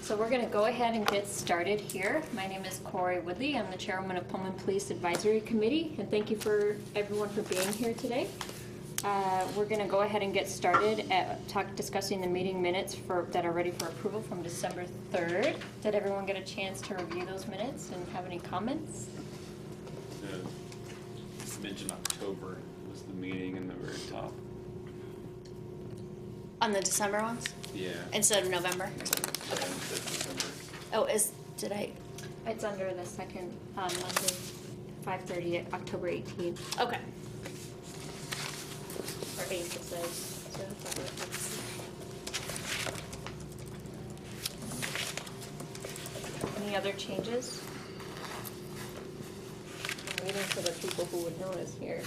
So we're going to go ahead and get started here. My name is Corey Woodley. I'm the chairwoman of Pullman Police Advisory Committee, and thank you for everyone for being here today. We're going to go ahead and get started at discussing the meeting minutes that are ready for approval from December 3rd. Did everyone get a chance to review those minutes and have any comments? Mention October was the meeting in the very top. On the December ones? Yeah. Instead of November? Yeah, instead of December. Oh, It's under the second Monday, 5:30, October 18th. okay. Or 8th it says. So any other changes? I'm waiting for the people who would notice here.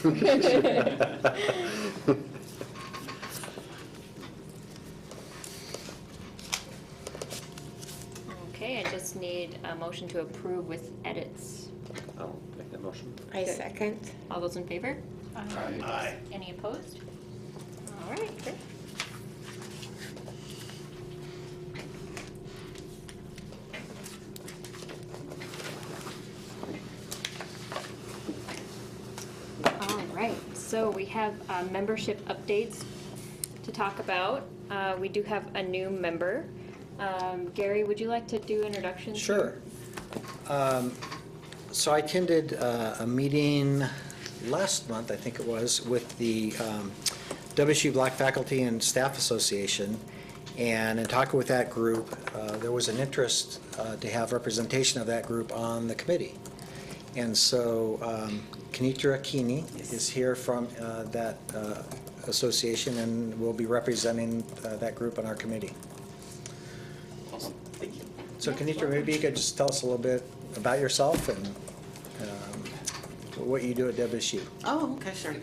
Okay, I just need a motion to approve with edits. I'll make that motion. I second. All those in favor? Aye. Any opposed? All right, great. All right, so we have membership updates to talk about. We do have a new member. Gary, would you like to do introductions? Sure. So I attended a meeting last month, I think it was, with the WSU Black Faculty and Staff Association. And in talking with that group, there was an interest to have representation of that group on the committee. And so Kenitra Keeney is here from that association and will be representing that group on our committee. Awesome. Thank you. So Kenitra, maybe you could just tell us a little bit about yourself and what you do at WSU. Oh, okay, sure.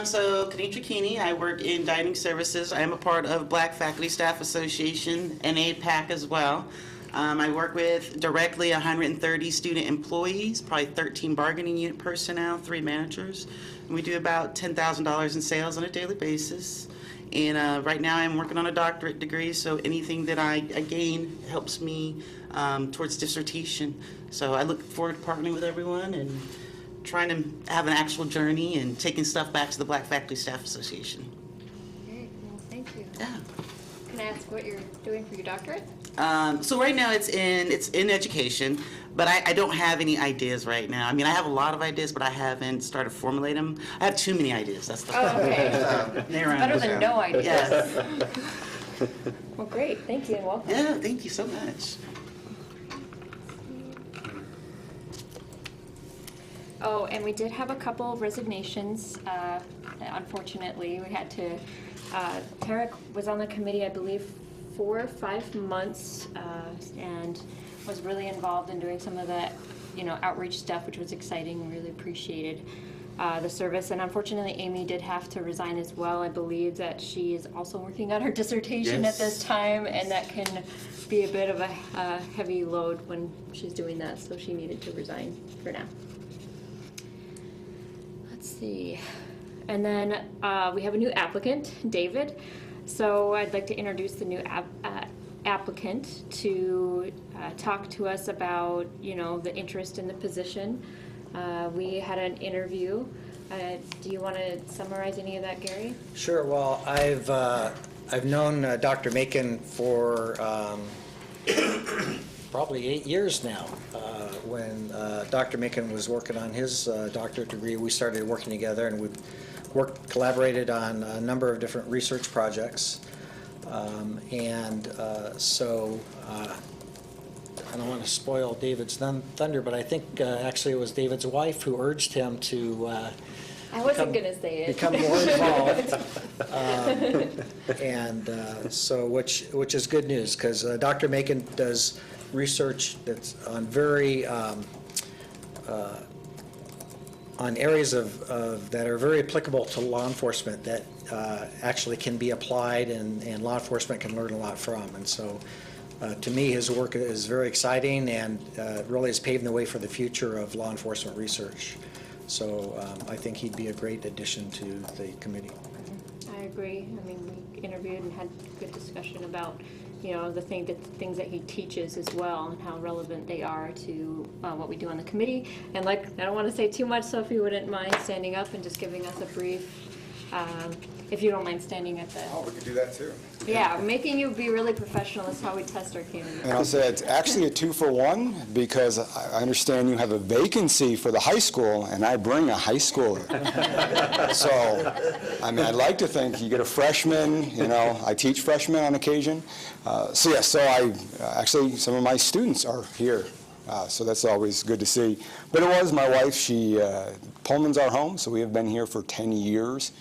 So, Kenitra Keeney, I work in dining services. I am a part of Black Faculty Staff Association and APAC as well. I work with directly 130 student employees, probably 13 bargaining unit personnel, 3 managers. And we do about $10,000 in sales on a daily basis. And right now I'm working on a doctorate degree, so anything that I gain helps me towards dissertation. So I look forward to partnering with everyone and trying to have an actual journey and taking stuff back to the Black Faculty Staff Association. Great, well, thank you. Yeah. Can I ask what you're doing for your doctorate? So right now it's in education, but I don't have any ideas right now. I mean, I have a lot of ideas, but I haven't started formulating them. I have too many ideas. That's the Oh, okay. It's Better than no ideas. Yes. Well, great, thank you and welcome. Yeah, thank you so much. Oh, and we did have a couple of resignations. Unfortunately, we had to, Tarek was on the committee, I believe, 4 or 5 months, and was really involved in doing some of the, outreach stuff, which was exciting. Really appreciated the service. And unfortunately, Amy did have to resign as well. I believe that she is also working on her dissertation at this time, and that can be a bit of a heavy load when she's doing that, so she needed to resign for now. Let's see. And then we have a new applicant, David. So I'd like to introduce the new applicant to talk to us about, the interest in the position. We had an interview. Do you want to summarize any of that, Gary? Sure. Well, I've known Dr. Macon for probably 8 years now. When Dr. Macon was working on his doctorate degree, we started working together, and we've collaborated on a number of different research projects. So I don't want to spoil David's thunder, but I think actually it was David's wife who urged him to I wasn't going to say it. become more involved. So which is good news, because Dr. Macon does research that's on very on areas of that are very applicable to law enforcement that actually can be applied and law enforcement can learn a lot from. And so to me, his work is very exciting and really is paving the way for the future of law enforcement research. So I think he'd be a great addition to the committee. I agree. I mean, we interviewed and had good discussion about the things that he teaches as well, and how relevant they are to what we do on the committee. And I don't want to say too much, so if you wouldn't mind standing up and just giving us a brief, if you don't mind standing at the. Oh, we could do that too. Yeah, making you be really professional is how we test our candidates. And I'll say it's actually a 2-for-1 because I understand you have a vacancy for the high school and I bring a high schooler. So, I mean, I'd like to think you get a freshman, I teach freshmen on occasion. So actually some of my students are here. So that's always good to see. But it was my wife, Pullman's our home, so we have been here for 10 years.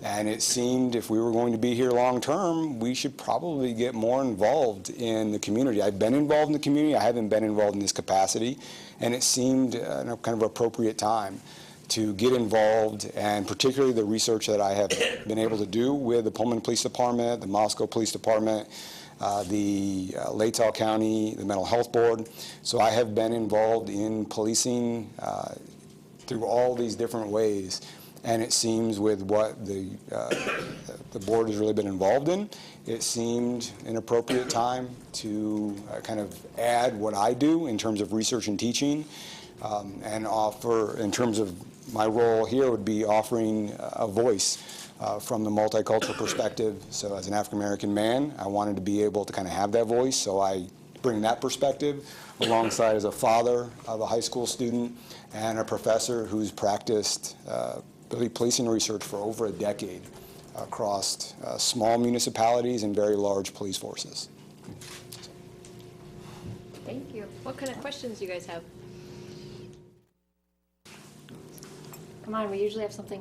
And it seemed if we were going to be here long term, we should probably get more involved in the community. I've been involved in the community. I haven't been involved in this capacity. And it seemed kind of appropriate time to get involved, and particularly the research that I have been able to do with the Pullman Police Department, the Moscow Police Department, the Latell County, the Mental Health Board. So I have been involved in policing through all these different ways. And it seems with what the board has really been involved in, it seemed an appropriate time to kind of add what I do in terms of research and teaching, and offer, in terms of my role here, would be offering a voice from the multicultural perspective. So as an African-American man, I wanted to be able to kind of have that voice, so I bring that perspective alongside as a father of a high school student and a professor who's practiced policing research for over a decade across small municipalities and very large police forces. Thank you. What kind of questions do you guys have? Come on, we usually have something,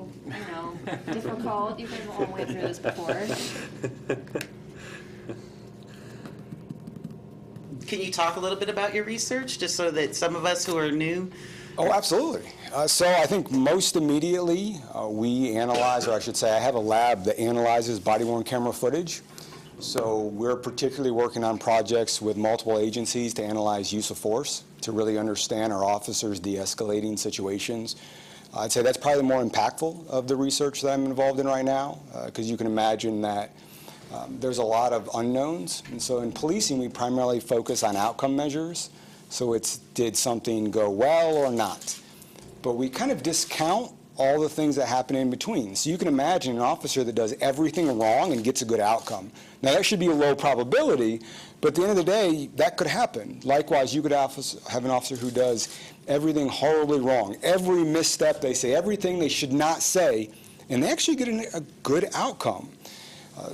difficult. You guys have all went through this before. Can you talk a little bit about your research, just so that some of us who are new? Oh, absolutely. So I think most immediately we analyze, or I should say I have a lab that analyzes body-worn camera footage. So we're particularly working on projects with multiple agencies to analyze use of force, to really understand our officers de-escalating situations. I'd say that's probably the more impactful of the research that I'm involved in right now, because you can imagine that there's a lot of unknowns. And so in policing, we primarily focus on outcome measures. So it's, did something go well or not? But we kind of discount all the things that happen in between. So you can imagine an officer that does everything wrong and gets a good outcome. Now that should be a low probability, but at the end of the day, that could happen. Likewise, you could have an officer who does everything horribly wrong. Every misstep, they say everything they should not say, and they actually get a good outcome.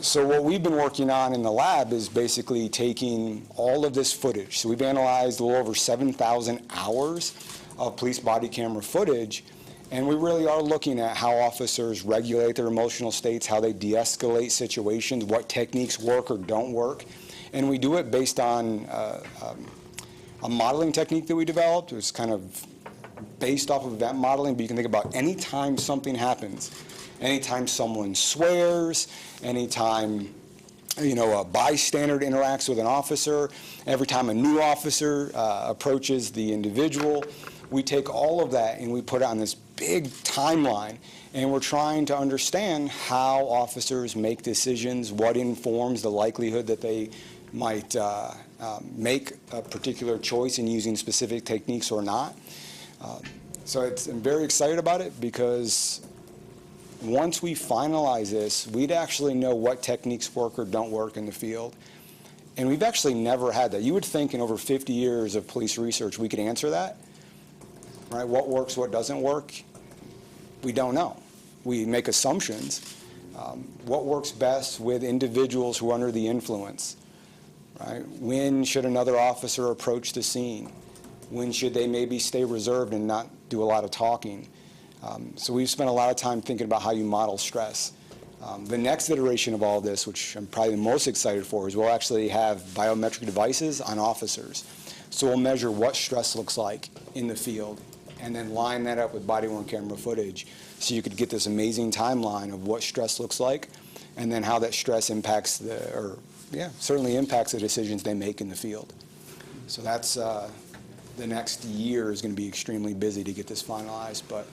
So what we've been working on in the lab is basically taking all of this footage. So we've analyzed a little over 7,000 hours of police body camera footage, and we really are looking at how officers regulate their emotional states, how they de-escalate situations, what techniques work or don't work. And we do it based on a modeling technique that we developed. It was kind of based off of event modeling, but you can think about any time something happens, anytime someone swears, anytime a bystander interacts with an officer, every time a new officer approaches the individual, we take all of that and we put it on this big timeline, and we're trying to understand how officers make decisions, what informs the likelihood that they might make a particular choice in using specific techniques or not. So I'm very excited about it, because once we finalize this, we'd actually know what techniques work or don't work in the field. And we've actually never had that. You would think in over 50 years of police research we could answer that, right? What works, what doesn't work, we don't know. We make assumptions. What works best with individuals who are under the influence, right? When should another officer approach the scene? When should they maybe stay reserved and not do a lot of talking? So we've spent a lot of time thinking about how you model stress. The next iteration of all this, which I'm probably the most excited for, is we'll actually have biometric devices on officers. So we'll measure what stress looks like in the field, and then line that up with body-worn camera footage, so you could get this amazing timeline of what stress looks like, and then how that stress impacts certainly impacts the decisions they make in the field. So that's the next year is going to be extremely busy to get this finalized, but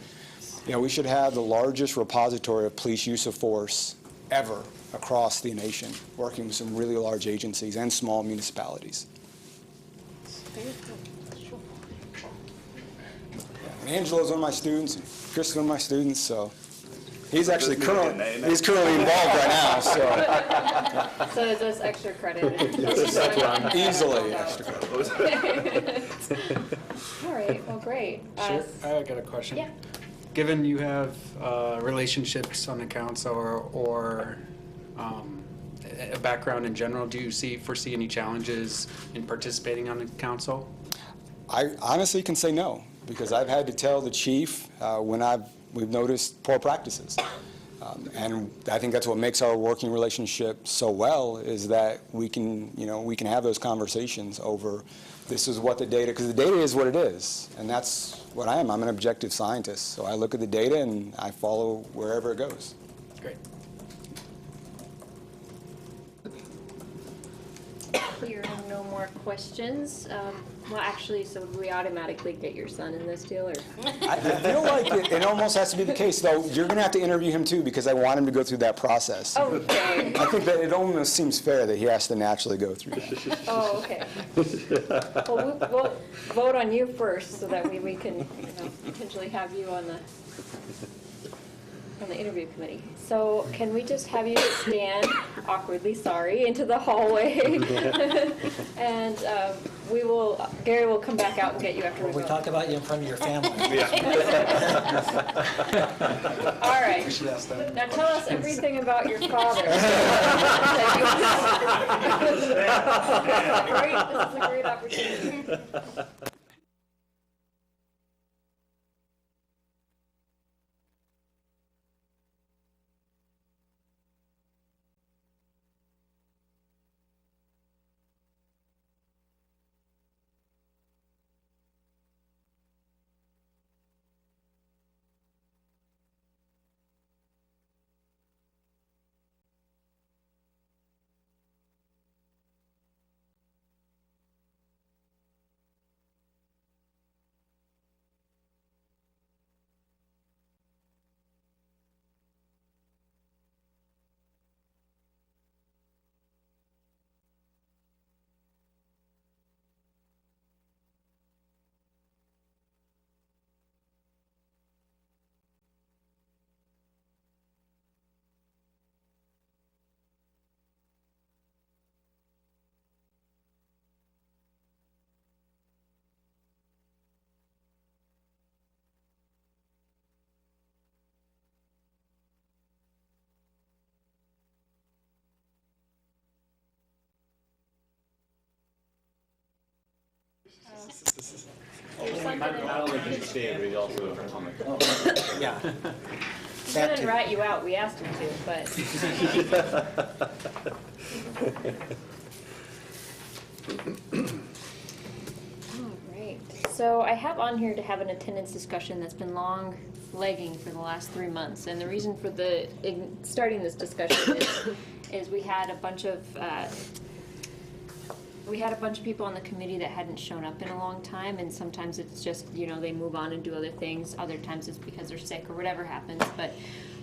we should have the largest repository of police use of force ever across the nation, working with some really large agencies and small municipalities. And Angelo's one of my students, and Chris is one of my students, so he's actually currently involved right now, so So is this extra credit? easily extra credit. All right, well, great. Sure. I got a question. Yeah. Given you have relationships on the council or a background in general, do you foresee any challenges in participating on the council? I honestly can say no, because I've had to tell the chief when we've noticed poor practices. And I think that's what makes our working relationship so well, is that we can have those conversations over, this is what the data, because the data is what it is, and that's what I am. I'm an objective scientist, so I look at the data and I follow wherever it goes. Great. Here are no more questions. Well, actually, so do we automatically get your son in this deal, or? I feel like it almost has to be the case, though. You're going to have to interview him, too, because I want him to go through that process. Okay. I think that it almost seems fair that he has to naturally go through that. Oh, okay. Well, we'll vote on you first, so that we can, potentially have you on the interview committee. So can we just have you stand awkwardly, into the hallway? And Gary will come back out and get you after we We vote. talk about you in front of your family. All right. We should ask them. Now tell us everything about your father. This is a great opportunity. I don't think you should stay, but you also have a comment. Yeah. He didn't rat you out, we asked him to, but. All right, so I have on here to have an attendance discussion that's been long lagging for the last 3 months. And the reason for starting this discussion is we had a bunch of people on the committee that hadn't shown up in a long time, and sometimes it's just, they move on and do other things. Other times it's because they're sick or whatever happens. But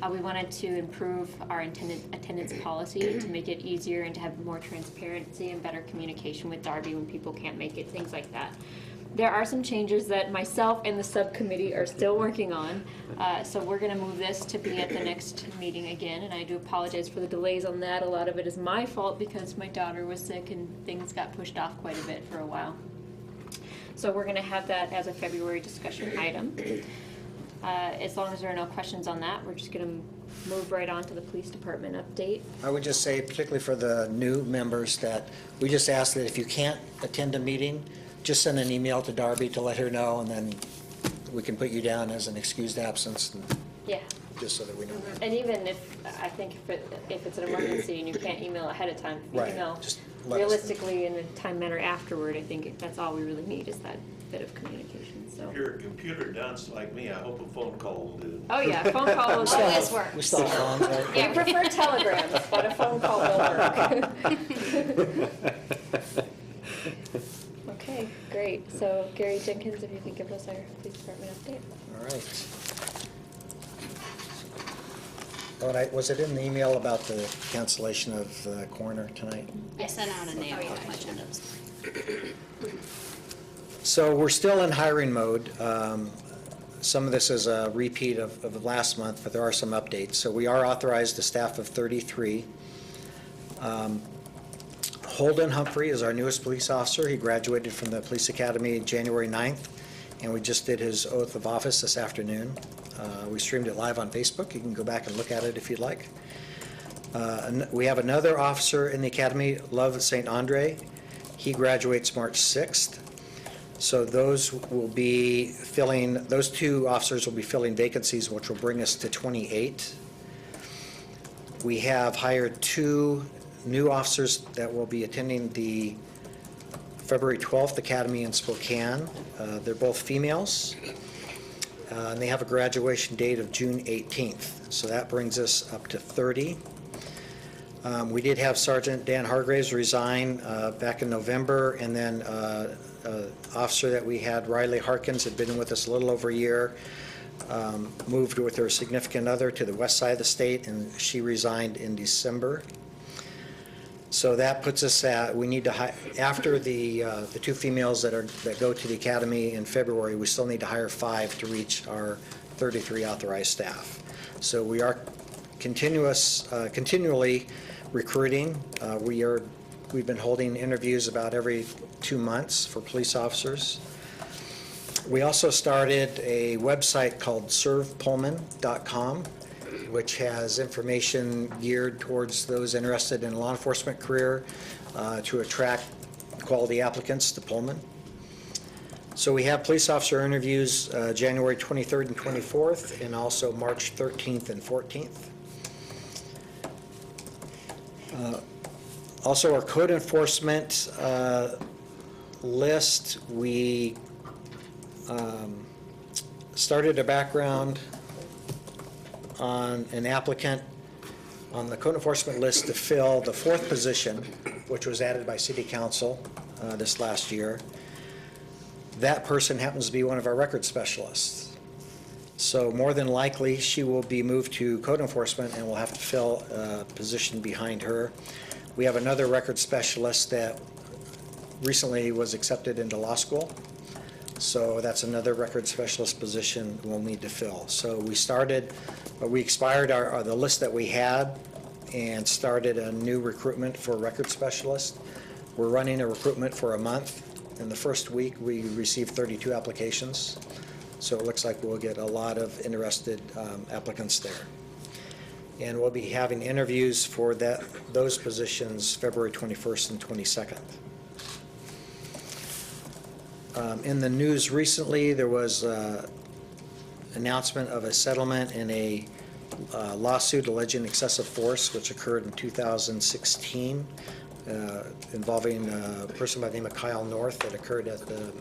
we wanted to improve our attendance policy to make it easier and to have more transparency and better communication with Darby when people can't make it, things like that. There are some changes that myself and the subcommittee are still working on. So we're going to move this to be at the next meeting again, and I do apologize for the delays on that. A lot of it is my fault because my daughter was sick and things got pushed off quite a bit for a while. So we're going to have that as a February discussion item. As long as there are no questions on that, we're just going to move right on to the police department update. I would just say, particularly for the new members, that we just ask that if you can't attend a meeting, just send an email to Darby to let her know, and then we can put you down as an excused absence, and Yeah. just so that we know. And even if it's an emergency and you can't email ahead of time, if you Right. email Just let us know. realistically in a time manner afterward, I think that's all we really need is that bit of communication, so. If you're a computer dunce like me, I hope a phone call will do. Oh, yeah, phone call will Always work. works. We still have phones, right? Yeah, I prefer telegrams, but a phone call will work. Okay, great. So Gary Jenkins, if you could give us our police department update. All right. Oh, and was it in the email about the cancellation of the coroner tonight? I sent out an email with my agenda this morning. So we're still in hiring mode. Some of this is a repeat of last month, but there are some updates. So we are authorized a staff of 33. Holden Humphrey is our newest police officer. He graduated from the police academy January 9th, and we just did his oath of office this afternoon. We streamed it live on Facebook. You can go back and look at it if you'd like. We have another officer in the academy, Love St. Andre. He graduates March 6th. So those two officers will be filling vacancies, which will bring us to 28. We have hired 2 new officers that will be attending the February 12th Academy in Spokane. They're both females, and they have a graduation date of June 18th. So that brings us up to 30. We did have Sergeant Dan Hargraves resign back in November, and then officer that we had, Riley Harkins, had been with us a little over a year, moved with her significant other to the west side of the state, and she resigned in December. So that puts us at, we need to after the 2 females that go to the academy in February, we still need to hire 5 to reach our 33 authorized staff. So we are continually recruiting. We've been holding interviews about every 2 months for police officers. We also started a website called servepullman.com, which has information geared towards those interested in a law enforcement career to attract quality applicants to Pullman. So we have police officer interviews January 23rd and 24th, and also March 13th and 14th. Also, our code enforcement list, we started a background on an applicant on the code enforcement list to fill the 4th position, which was added by City Council this last year. That person happens to be one of our record specialists. So more than likely, she will be moved to code enforcement, and we'll have to fill a position behind her. We have another record specialist that recently was accepted into law school. So that's another record specialist position we'll need to fill. So we expired the list that we had and started a new recruitment for record specialist. We're running a recruitment for a month. In the first week, we received 32 applications. So it looks like we'll get a lot of interested applicants there. And we'll be having interviews for those positions February 21st and 22nd. In the news recently, there was an announcement of a settlement in a lawsuit alleging excessive force, which occurred in 2016, involving a person by the name of Kyle North, that occurred at the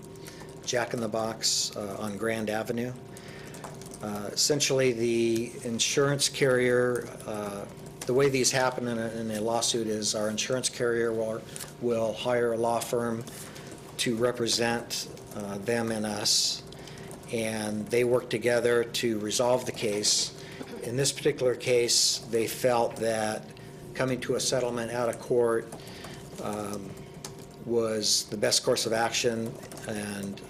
Jack in the Box on Grand Avenue. Essentially, the insurance carrier, the way these happen in a lawsuit is our insurance carrier will hire a law firm to represent them and us, and they work together to resolve the case. In this particular case, they felt that coming to a settlement out of court was the best course of action, and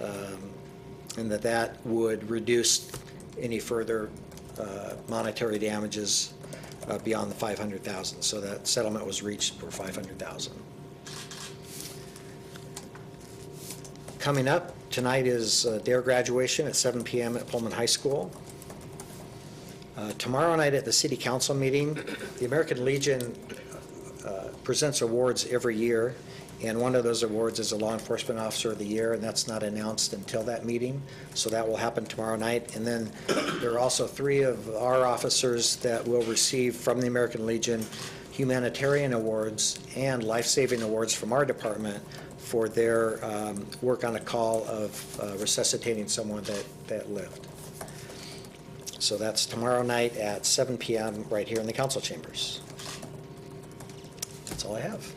that would reduce any further monetary damages beyond the $500,000. So that settlement was reached for $500,000. Coming up tonight is their graduation at 7 p.m. at Pullman High School. Tomorrow night at the City Council meeting, the American Legion presents awards every year, and one of those awards is a Law Enforcement Officer of the Year, and that's not announced until that meeting, so that will happen tomorrow night. And then there are also 3 of our officers that will receive from the American Legion humanitarian awards and life-saving awards from our department for their work on a call of resuscitating someone that lived. So that's tomorrow night at 7 p.m. right here in the council chambers. That's all I have.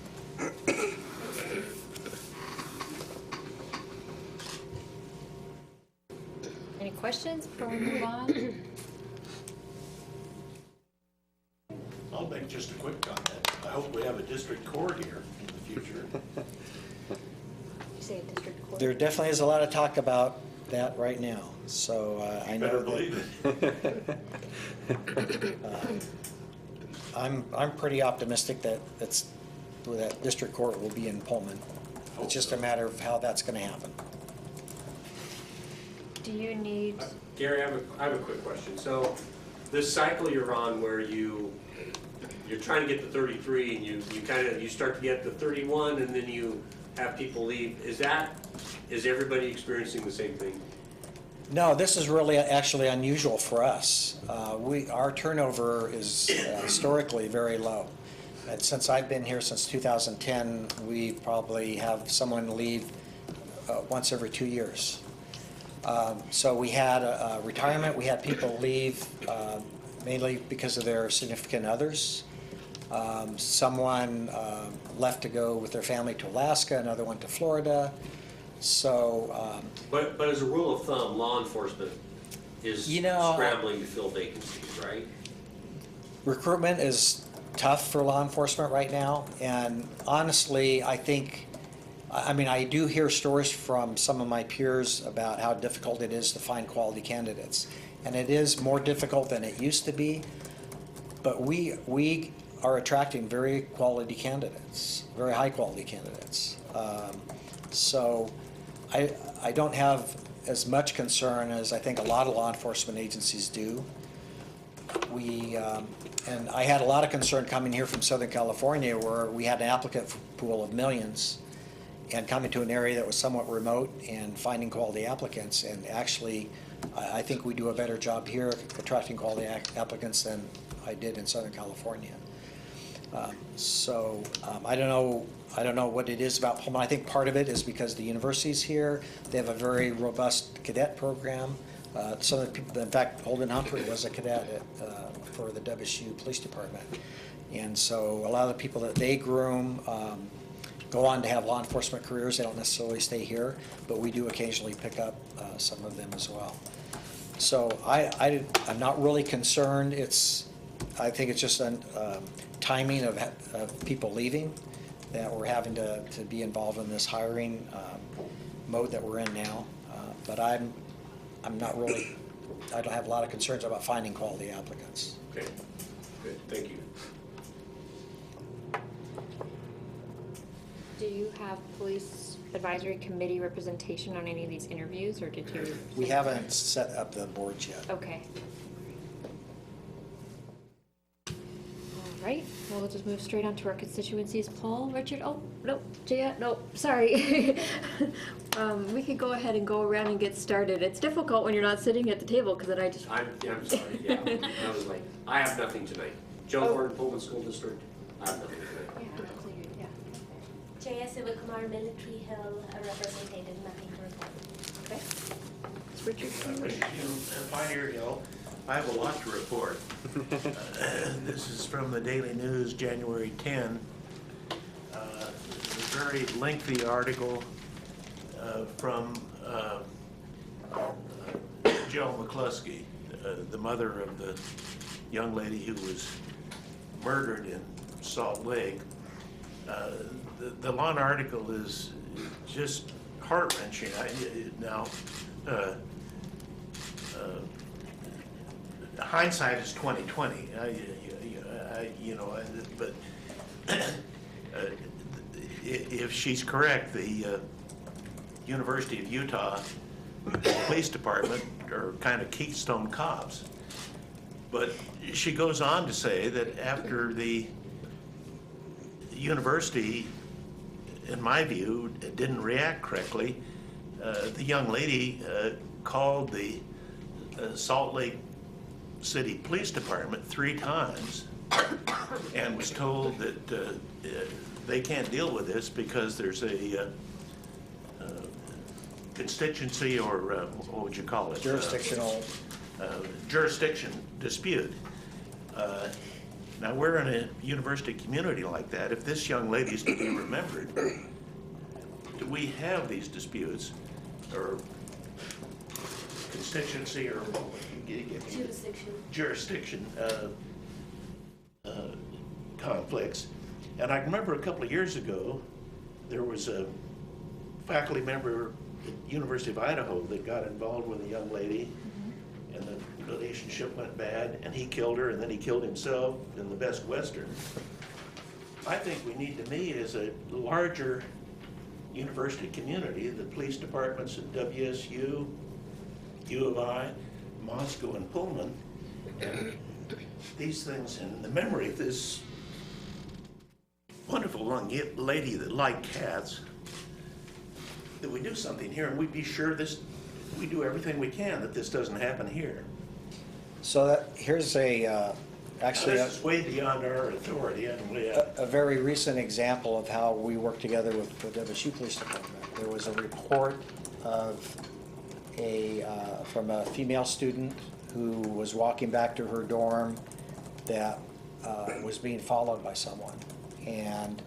Any questions before we move on? say a district court? There definitely is a lot of talk about that right now, so I know Better that. believe it. I'm pretty optimistic that that district court will be in Pullman. It's just a matter of how that's going to happen. Do you need, Gary, I have a quick question. So this cycle you're on where you're trying to get to 33 and you start to get to 31 and then you have people leave. Is everybody experiencing the same thing? No, this is really actually unusual for us. Our turnover is historically very low. And since I've been here since 2010, we probably have someone leave once every 2 years. So we had a retirement, we had people leave mainly because of their significant others. Someone left to go with their family to Alaska, another one to Florida. So, But as a rule of thumb, law enforcement is scrambling to fill vacancies, right? recruitment is tough for law enforcement right now, and honestly, I do hear stories from some of my peers about how difficult it is to find quality candidates. And it is more difficult than it used to be, but we are attracting very quality candidates, very high quality candidates. So I don't have as much concern as I think a lot of law enforcement agencies do. And I had a lot of concern coming here from Southern California, where we had an applicant pool of millions, and coming to an area that was somewhat remote and finding quality applicants. And actually, I think we do a better job here attracting quality applicants than I did in Southern California. I don't know what it is about Pullman. I think part of it is because the university's here. They have a very robust cadet program. Some of the people, in fact, Holden Humphrey was a cadet for the WSU Police Department. And so a lot of the people that they groom go on to have law enforcement careers. They don't necessarily stay here, but we do occasionally pick up some of them as well. So I'm not really concerned. I think it's just a timing of people leaving that we're having to be involved in this hiring mode that we're in now. But I'm not really, I don't have a lot of concerns about finding quality applicants. Okay, good, thank you. do you have police advisory committee representation on any of these interviews, or did you? We haven't set up the boards yet. Okay. All right, well, we'll just move straight on to our constituencies. Paul, Richard, oh, no, Jaya, no, sorry. We could go ahead and go around and get started. It's difficult when you're not sitting at the table, because then I just. I'm sorry, yeah, I was like, I have nothing tonight. Joe Gordon, Pullman School District, I have nothing tonight. Yeah. Jaya Sivakumar, Military Hill, a representative, nothing to report. Okay. It's Richard. Richard Hume, Pioneer Hill. I have a lot to report. This is from the Daily News, January 10. A very lengthy article from Jill McCluskey, the mother of the young lady who was murdered in Salt Lake. The long article is just heart-wrenching. Hindsight is 20/20. But if she's correct, the University of Utah Police Department are kind of Keystone cops. But she goes on to say that after the university, in my view, didn't react correctly, the young lady called the Salt Lake City Police Department 3 times and was told that they can't deal with this because there's a constituency, or what would you call it? Jurisdictional. Jurisdiction dispute. Now, we're in a university community like that. If this young lady is to be remembered, do we have these disputes, or constituency, or jurisdiction conflicts? And I remember a couple of years ago, there was a faculty member at University of Idaho that got involved with a young lady, and the relationship went bad, and he killed her, and then he killed himself in the Best Western. I think we need to meet as a larger university community, the police departments at WSU, U of I, Moscow, and Pullman, and these things in the memory of this wonderful young lady that liked cats, that we do something here, and we be sure we do everything we can that this doesn't happen here. So here's actually This is way beyond our authority, and a very recent example of how we work together with the WSU Police Department. There was a report of from a female student who was walking back to her dorm that was being followed by someone. And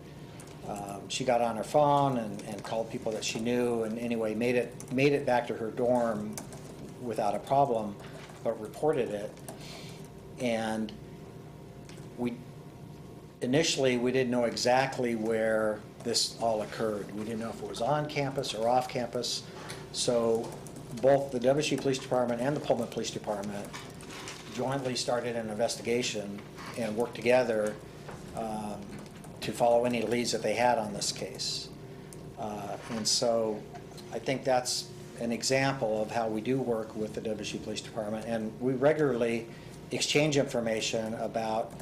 she got on her phone and called people that she knew, and anyway made it back to her dorm without a problem, but reported it. And initially we didn't know exactly where this all occurred. We didn't know if it was on campus or off campus. So both the WSU Police Department and the Pullman Police Department jointly started an investigation and worked together to follow any leads that they had on this case. And so I think that's an example of how we do work with the WSU Police Department, and we regularly exchange information about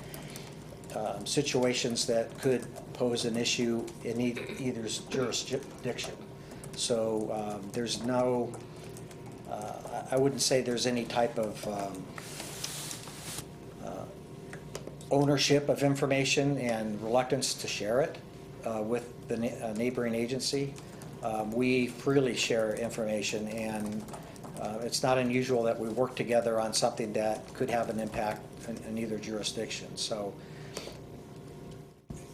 situations that could pose an issue in either jurisdiction. So there's no, I wouldn't say there's any type of ownership of information and reluctance to share it with the neighboring agency. We freely share information, and it's not unusual that we work together on something that could have an impact in either jurisdiction. So,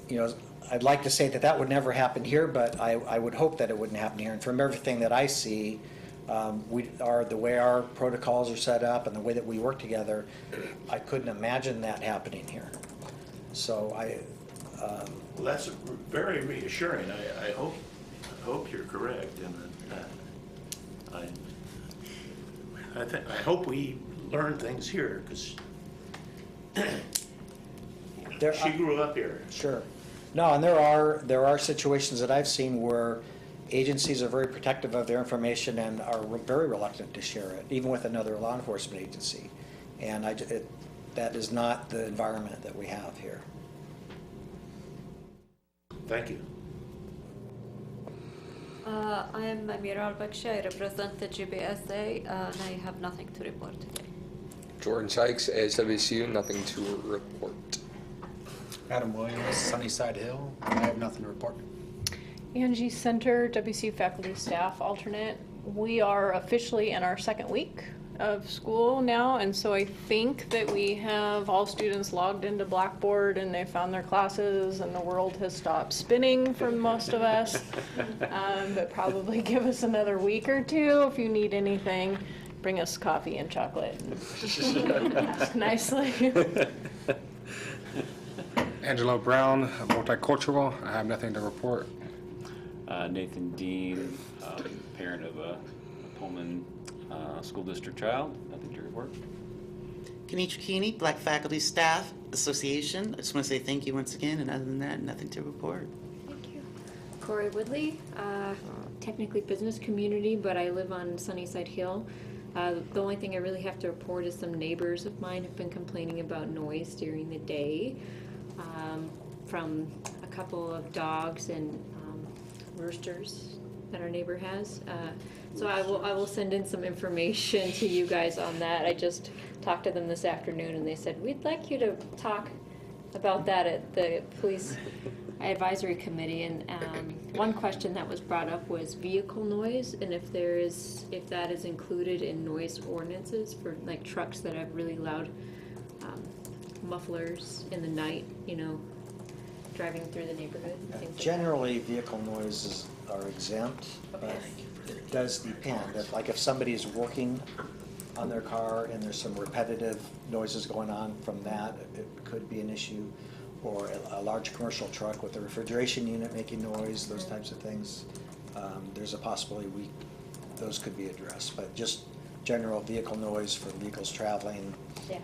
you know, I'd like to say that that would never happen here, but I would hope that it wouldn't happen here. And from everything that I see, the way our protocols are set up and the way that we work together, I couldn't imagine that happening here. So well, that's very reassuring. I hope you're correct, and I hope we learn things here, because she grew up here. Sure. No, and there are situations that I've seen where agencies are very protective of their information and are very reluctant to share it, even with another law enforcement agency. And that is not the environment that we have here. Thank you. I am Amira Al-Bakshi. I represent the GBSA, and I have nothing to report today. Jordan Sykes, ASWSU, nothing to report. Adam Williams, Sunnyside Hill, I have nothing to report. Angie Center, WSU faculty staff alternate. We are officially in our second week of school now, and so I think that we have all students logged into Blackboard and they found their classes and the world has stopped spinning for most of us. But probably give us another week or two. If you need anything, bring us coffee and chocolate and ask nicely. Angelo Brown, multicultural. I have nothing to report. Nathan Dean, parent of a Pullman school district child, nothing to report. Kenitra Keeney, Black Faculty Staff Association. I just want to say thank you once again, and other than that, nothing to report. Thank you. Corey Woodley, technically business community, but I live on Sunnyside Hill. The only thing I really have to report is some neighbors of mine have been complaining about noise during the day from a couple of dogs and roosters that our neighbor has. So I will send in some information to you guys on that. I just talked to them this afternoon and they said, we'd like you to talk about that at the Police Advisory Committee. And one question that was brought up was vehicle noise, and if that is included in noise ordinances for like trucks that have really loud mufflers in the night, you know, driving through the neighborhood and things like that. Generally, vehicle noises are exempt, but it does depend. If somebody is working on their car and there's some repetitive noises going on from that, it could be an issue. Or a large commercial truck with a refrigeration unit making noise, those types of things. there's a possibility those could be addressed. But just general vehicle noise for vehicles traveling. Yeah.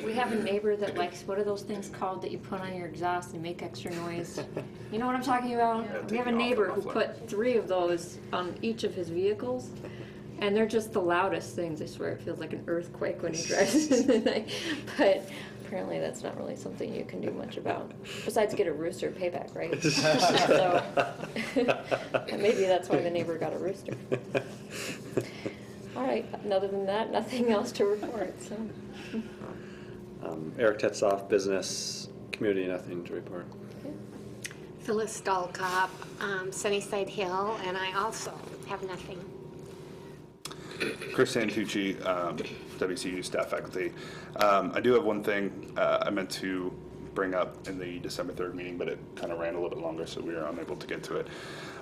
We have a neighbor that likes, what are those things called that you put on your exhaust and make extra noise? You know what I'm talking about? Yeah, We have a taking off neighbor the who muffler. put 3 of those on each of his vehicles, and they're just the loudest things. I swear, it feels like an earthquake when he drives in the night. But apparently that's not really something you can do much about, besides get a rooster payback, right? So, and maybe that's why the neighbor got a rooster. All right, and other than that, nothing else to report, so. Eric Tetzoff, business, community, nothing to report. Phyllis Dahlkop, Sunnyside Hill, and I also have nothing. Chris Santucci, WCU staff faculty. I do have one thing I meant to bring up in the December 3rd meeting, but it kind of ran a little bit longer, so we were unable to get to it.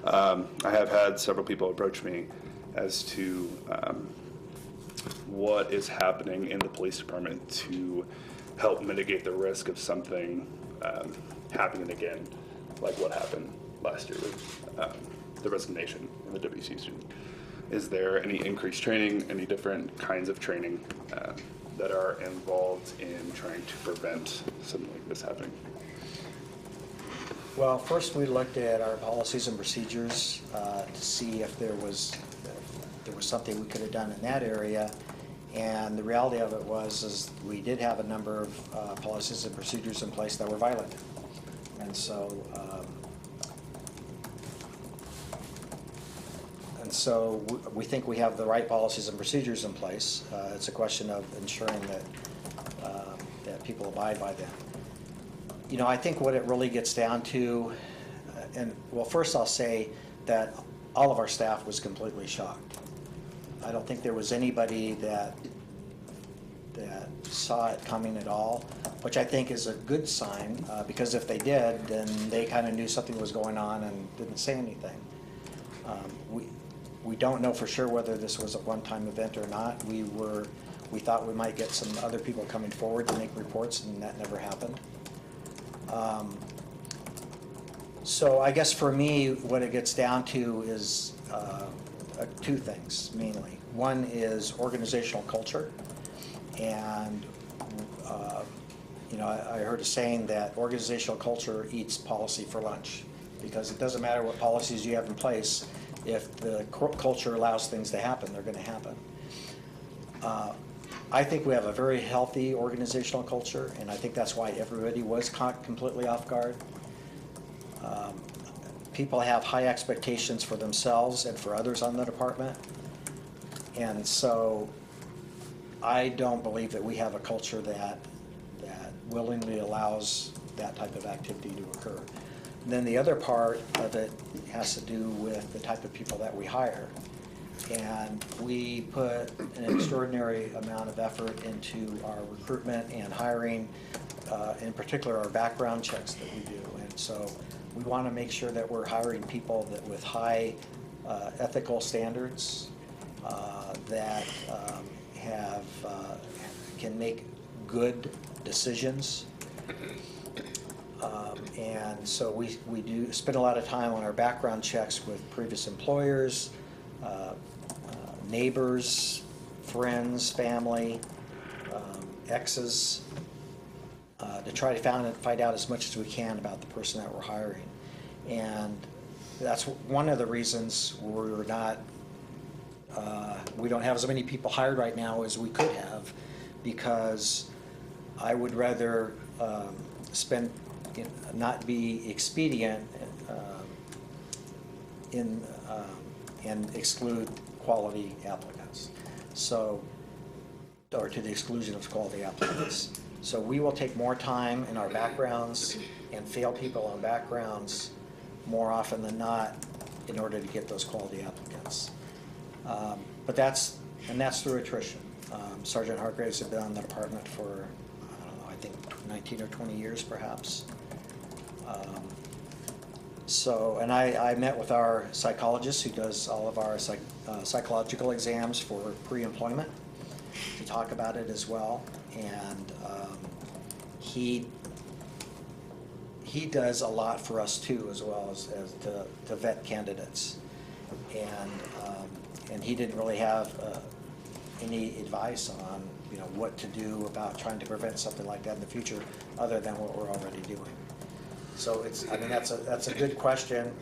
I have had several people approach me as to what is happening in the police department to help mitigate the risk of something happening again, like what happened last year with the resignation in the WC student. Is there any increased training, any different kinds of training that are involved in trying to prevent something like this happening? Well, first we looked at our policies and procedures to see if there was something we could have done in that area. And the reality of it is we did have a number of policies and procedures in place that were violated. And so we think we have the right policies and procedures in place. It's a question of ensuring that people abide by them. You know, I think what it really gets down to, first I'll say that all of our staff was completely shocked. I don't think there was anybody that saw it coming at all, which I think is a good sign, because if they did, then they kind of knew something was going on and didn't say anything. We don't know for sure whether this was a one-time event or not. We thought we might get some other people coming forward to make reports, and that never happened. So I guess for me, what it gets down to is 2 things mainly. One is organizational culture, and you know, I heard a saying that organizational culture eats policy for lunch, because it doesn't matter what policies you have in place. If the culture allows things to happen, they're going to happen. I think we have a very healthy organizational culture, and I think that's why everybody was caught completely off guard. People have high expectations for themselves and for others on the department, and so I don't believe that we have a culture that willingly allows that type of activity to occur. And then the other part of it has to do with the type of people that we hire. And we put an extraordinary amount of effort into our recruitment and hiring, in particular our background checks that we do. And so we want to make sure that we're hiring people that with high ethical standards, that can make good decisions. And so we do spend a lot of time on our background checks with previous employers, neighbors, friends, family, exes, to try to find out as much as we can about the person that we're hiring. And that's one of the reasons we're not, we don't have as many people hired right now as we could have, because I would rather not be expedient and exclude quality applicants. So, or to the exclusion of quality applicants. So we will take more time in our backgrounds and fail people on backgrounds more often than not in order to get those quality applicants. But that's through attrition. Sergeant Hargraves had been on the department for, I don't know, I think 19 or 20 years perhaps. And I met with our psychologist who does all of our psychological exams for pre-employment to talk about it as well. And he he does a lot for us too, as well as to vet candidates. And he didn't really have any advice on, you know, what to do about trying to prevent something like that in the future, other than what we're already doing. So I mean, that's a good question.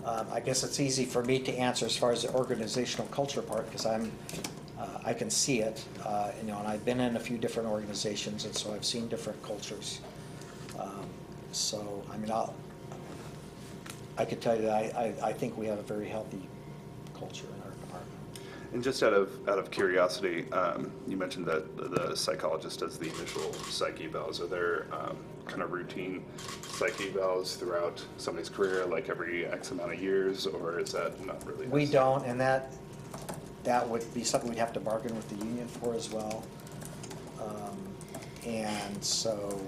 I guess it's easy for me to answer as far as the organizational culture part, because I can see it, you know, and I've been in a few different organizations, and so I've seen different cultures. So I mean, I could tell you that I think we have a very healthy culture in our department. And just out of curiosity, you mentioned that the psychologist does the initial psych evals. Are there kind of routine psych evals throughout somebody's career, like every X amount of years, or is that not really? We don't, and that would be something we'd have to bargain with the union for as well. And so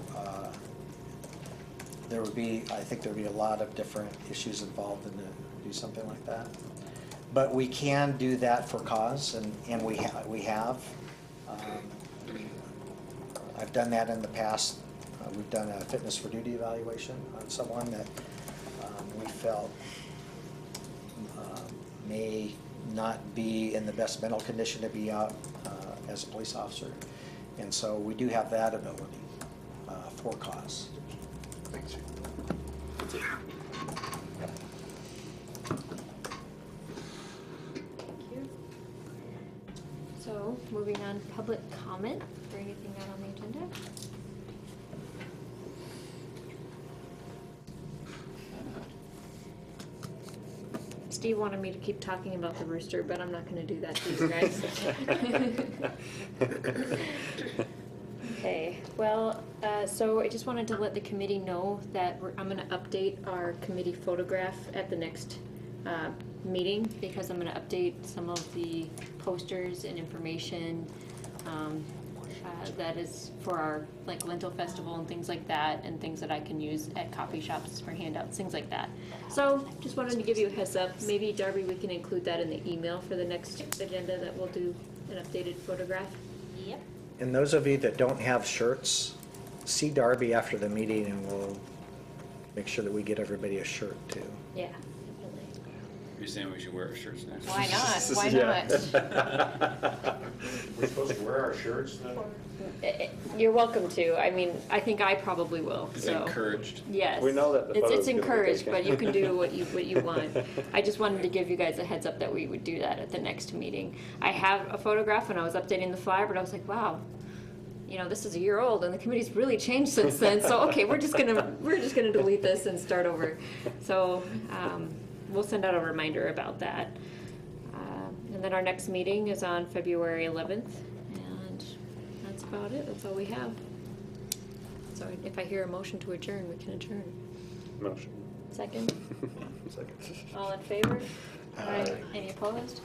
I think there'd be a lot of different issues involved in to do something like that. But we can do that for cause, and we have. I've done that in the past. We've done a fitness for duty evaluation on someone that we felt may not be in the best mental condition to be out as a police officer. And so we do have that ability for cause. Thanks. So, moving on, public comment for anything not on the agenda? Steve wanted me to keep talking about the rooster, but I'm not gonna do that to you guys. Okay, well, so I just wanted to let the committee know that I'm gonna update our committee photograph at the next meeting, because I'm gonna update some of the posters and information that is for our like Lentil Festival and things like that, and things that I can use at coffee shops for handouts, things like that. So just wanted to give you a heads up. Maybe Darby, we can include that in the email for the next agenda, that we'll do an updated photograph. Yep. And those of you that don't have shirts, see Darby after the meeting, and we'll make sure that we get everybody a shirt too. Yeah. You're saying we should wear our shirts next? Why not? Why not? We're supposed to wear our shirts then? You're welcome to. I mean, I think I probably will. It's so. encouraged. Yes. We know that the it's photo's gonna be encouraged, taken. but you can do what you want. I just wanted to give you guys a heads up that we would do that at the next meeting. I have a photograph and I was updating the flyer, but I was like, wow, you know, this is a year old and the committee's really changed since then. So okay, we're just gonna delete this and start over. So we'll send out a reminder about that. And then our next meeting is on February 11th, and that's about it. That's all we have. So if I hear a motion to adjourn, we can adjourn. Motion. Second? Second. All in favor? Aye. Any opposed?